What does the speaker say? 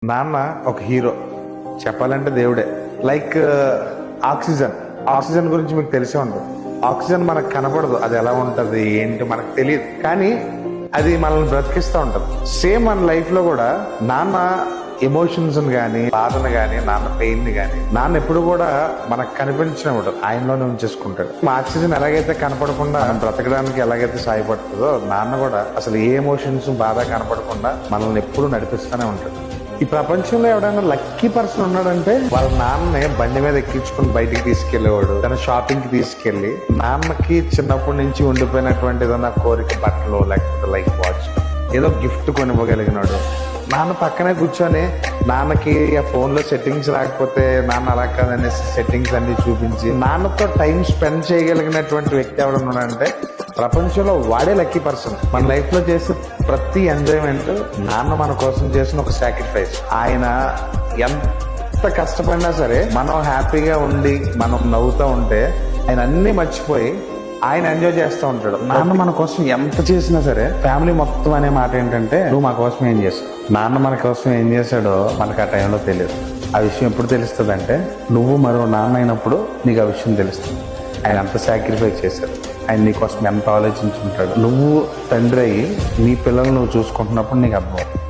నాన్న ఒక హీరో, చెప్పాలంటే దేవుడే. Like oxygen. ఆక్సిజన్ గురించి మీకు తెలిసే ఉంటుంది. ఆక్సిజన్ మనకు కనపడదు, అది ఎలా ఉంటుంది ఏంటి మనకు తెలియదు, కానీ అది మనల్ని బ్రతికిస్తూ ఉంటుంది. సేమ్ మన లైఫ్ లో కూడా నాన్న ఎమోషన్స్ కానీ, బాధను కానీ, నాన్న పెయిన్ ని కానీ నాన్న ఎప్పుడు కూడా మనకు కనిపించినప్పుడు ఆయనలోనే ఉంచేసుకుంటాడు. ఆక్సిజన్ ఎలాగైతే కనపడకుండా మనం బ్రతకడానికి ఎలాగైతే సాయపడుతుందో, నాన్న కూడా అసలు ఏ ఎమోషన్స్ బాధ కనపడకుండా మనల్ని ఎప్పుడు నడిపిస్తూనే ఉంటాడు. ఈ ప్రపంచంలో ఎవడైనా లక్కీ పర్సన్ ఉన్నాడంటే వాళ్ళ నాన్ననే బండి మీద ఎక్కించుకుని బయటికి తీసుకెళ్లేవాడు, తన షాపింగ్ కి తీసుకెళ్లి నాన్నకి చిన్నప్పటి నుంచి ఉండిపోయినటువంటి ఏదైనా కోరిక, బట్టలు లేకపోతే లైక్ వాచ్, ఏదో గిఫ్ట్ కొనివ్వగలిగినాడు. నాన్న పక్కనే కూర్చొని నాన్నకి ఆ ఫోన్ లో సెట్టింగ్స్ రాకపోతే నాన్న అలా కాదనేసి సెట్టింగ్స్ అన్ని చూపించి నాన్నతో టైం స్పెండ్ చేయగలిగినటువంటి వ్యక్తి ఎవడన్నాడంటే ప్రపంచంలో వాడే లక్కీ పర్సన్. మన లైఫ్ లో చేసే ప్రతి ఎంజాయ్మెంట్ నాన్న మన కోసం చేసిన ఒక సాక్రిఫైస్. ఆయన ఎంత కష్టపడినా సరే మనం హ్యాపీగా ఉండి మనం నవ్వుతూ ఉంటే ఆయన అన్ని మర్చిపోయి ఆయన ఎంజాయ్ చేస్తూ ఉంటాడు. నాన్న మన కోసం ఎంత చేసినా సరే ఫ్యామిలీ మొత్తం అనే మాట ఏంటంటే, నువ్వు మా కోసం ఏం చేసావు. నాన్న మన కోసం ఏం చేశాడో మనకు ఆ టైంలో తెలియదు. ఆ విషయం ఎప్పుడు తెలుస్తుంది అంటే, నువ్వు మరో నాన్న అయినప్పుడు నీకు ఆ విషయం తెలుస్తుంది. ఆయన అంత సాక్రిఫైస్ చేశాడు, ఆయన నీ కోసం ఎంత ఆలోచించుంటాడు. నువ్వు తండ్రి అయ్యి నీ పిల్లలు నువ్వు చూసుకుంటున్నప్పుడు నీకు అర్థమవుతుంది.